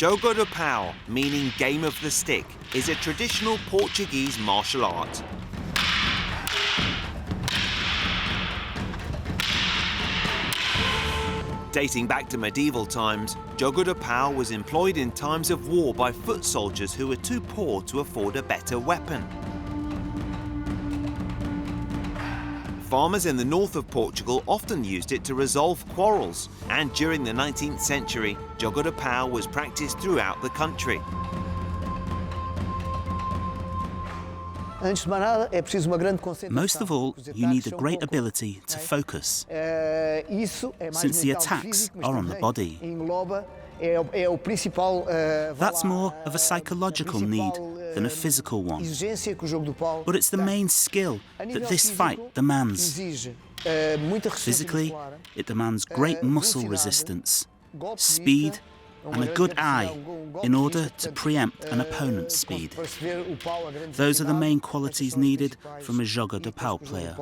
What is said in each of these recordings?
Jogo Do Pau, meaning game of the stick, is a traditional Portuguese martial art. Dating back to medieval times, Jogo Do Pau was employed in times of war by foot soldiers who were too poor to afford a better weapon. Farmers in the north of Portugal often used it to resolve quarrels, and during the 19th century, Jogo Do Pau was practiced throughout the country. Most of all, you need a great ability to focus, since the attacks are on the body. That's more of a psychological need than a physical one. But it's the main skill that this fight demands. Physically, it demands great muscle resistance, speed, and a good eye in order to preempt an opponent's speed. Those are the main qualities needed from a Jogo Do Pau player.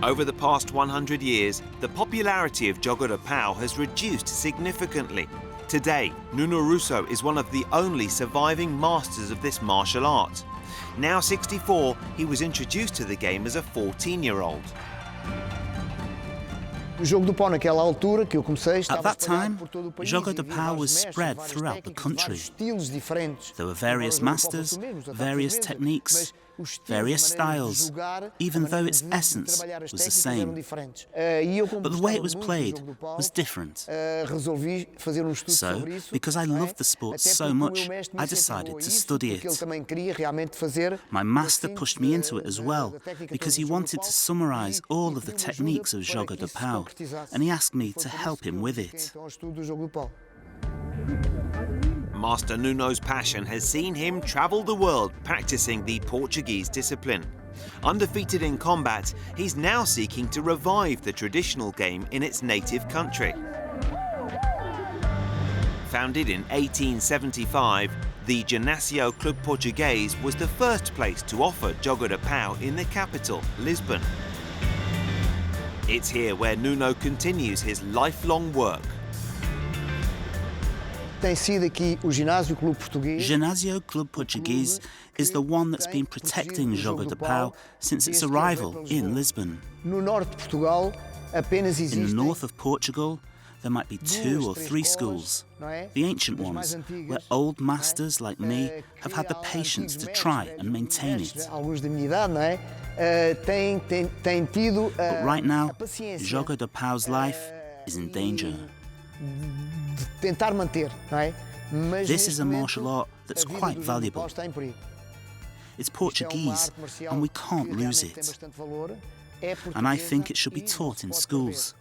Over the past 100 years, the popularity of Jogo Do Pau has reduced significantly. Today, Nuno is one of the only surviving masters of this martial art. Now 64, he was introduced to the game as a 14-year-old. At that time, Jogo Do Pau was spread throughout the country. There were various masters, various techniques, various styles, even though its essence was the same. But the way it was played was different. So, because I loved the sport so much, I decided to study it. My master pushed me into it as well, because he wanted to summarize all of the techniques of Jogo Do Pau, and he asked me to help him with it. Master Nuno's passion has seen him travel the world practicing the Portuguese discipline. Undefeated in combat, he's now seeking to revive the traditional game in its native country. Founded in 1875, the Ginásio Club Portuguese was the first place to offer Jogo Do Pau in the capital, Lisbon. It's here where Nuno continues his lifelong work. Ginásio Club Portuguese is the one that's been protecting Jogo Do Pau since its arrival in Lisbon. In the north of Portugal, there might be 2 or 3 schools, the ancient ones, where old masters like me have had the patience to try and maintain it. But right now, Jogo Do Pau's life is in danger. This is a martial art that's quite valuable. It's Portuguese, and we can't lose it. And I think it should be taught in schools,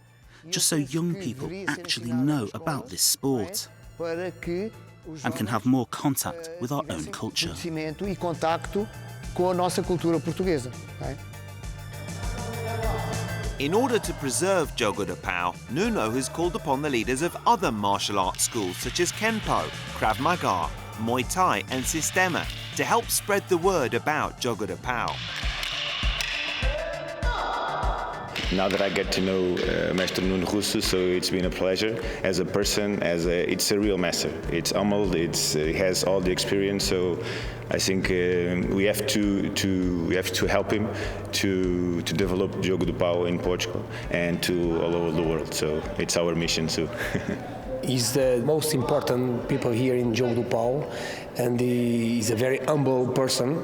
just so young people actually know about this sport and can have more contact with our own culture. In order to preserve Jogo Do Pau, Nuno has called upon the leaders of other martial arts schools such as Kenpo, Krav Maga, Muay Thai and Sistema to help spread the word about Jogo Do Pau. Now that I get to know Master Nuno Russo, so it's been a pleasure as a person. It's a real master. It's humble. He has all the experience. So I think we have to help him to develop Jogo Do Pau in Portugal and to all over the world. So it's our mission too. He's the most important people here in Jogo Do Pau, and he's a very humble person.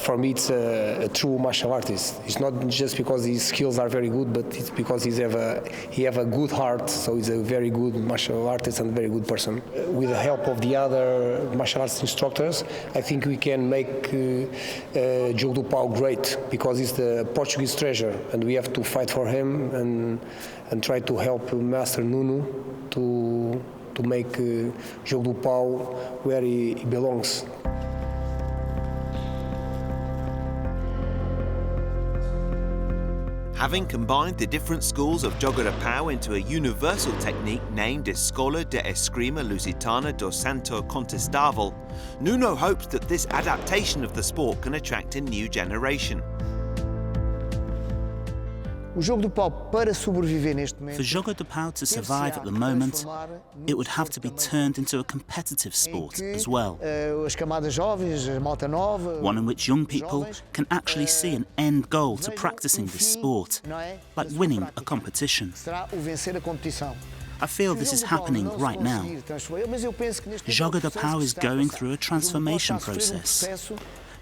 For me, it's a true martial artist. It's not just because his skills are very good, but it's because he have a good heart. So he's a very good martial artist and a very good person. With the help of the other martial arts instructors, I think we can make Jogo Do Pau great, because he's the Portuguese treasure, and we have to fight for him and try to help Master Nuno to make Jogo Do Pau where he belongs. Having combined the different schools of Jogo Do Pau into a universal technique named Escola de Esgrima Lusitana do Santo Contestável, Nuno hopes that this adaptation of the sport can attract a new generation. O Jogo do Pau, para sobreviver neste For momento, Jogo Do Pau to survive at the moment, it would have to be turned into a competitive sport as well. As camadas jovens, a malta nova, One in which young people can actually see an end goal to practicing this sport, like winning a competition. será o vencer a competição. I feel this is happening right now. Jogo Do Pau is going through a transformation process,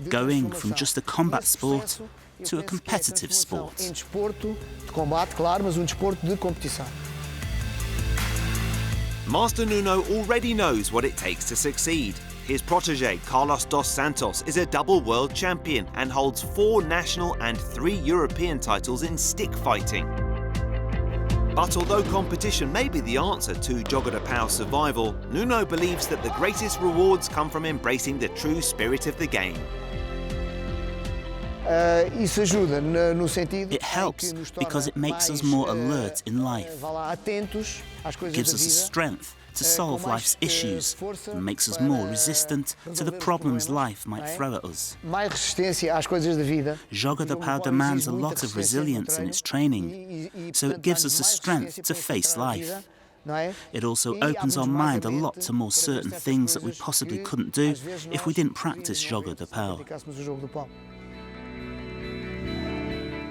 going from just a combat sport to a competitive sport. Desporto de combate, claro, mas desporto de competição. Master Nuno already knows what it takes to succeed. His protege, Carlos dos Santos, is a double world champion and holds 4 national and 3 European titles in stick fighting. But although competition may be the answer to Jogo Do Pau's survival, Nuno believes that the greatest rewards come from embracing the true spirit of the game. Isso ajuda no sentido It helps because it makes us more alert in life, atentos às coisas gives da us the vida. strength to solve life's issues and makes us more resistant to the problems life might throw at us. Mais resistência às coisas da vida. Jogo Do Pau demands a lot of resilience in its training, so it gives us the strength to face life. It also opens our mind a lot to more certain things that we possibly couldn't do if we didn't practice Jogo Do Pau.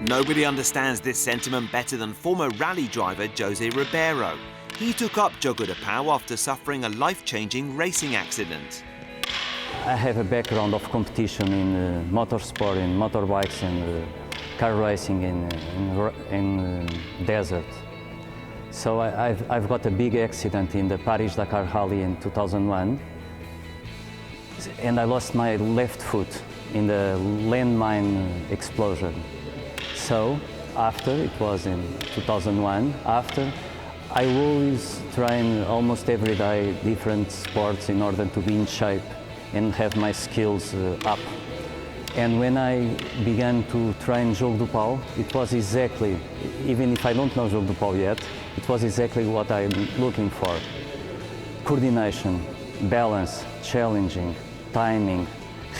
Nobody understands this sentiment better than former rally driver Jose Ribeiro. He took up Jogo Do Pau after suffering a life-changing racing accident. I have a background of competition in motorsport, in motorbikes and car racing in desert. So I've got a big accident in the Paris-Dakar Rally in 2001, and I lost my left foot in the landmine explosion. So after, it was in 2001, after, I always train almost every day different sports in order to be in shape and have my skills up. And when I began to train Jogo Do Pau, it was exactly, even if I don't know Jogo Do Pau yet, it was exactly what I'm looking for. Coordination, balance, challenging, timing,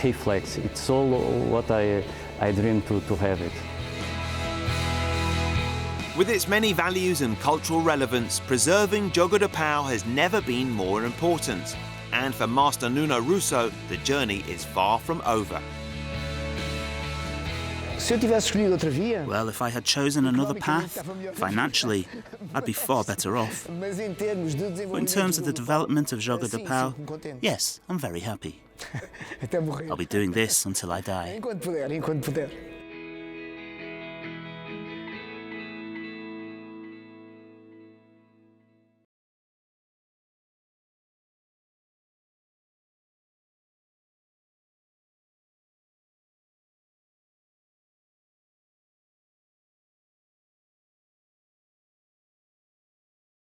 reflex, it's all what I dream to have it. With its many values and cultural relevance, preserving Jogo Do Pau has never been more important. And for Master Nuno Russo, the journey is far from over. Well, if I had chosen another path, financially, I'd be far better off. But in terms of the development of Jogo Do Pau, yes, I'm very happy. I'll be doing this until I die. Enquanto puder.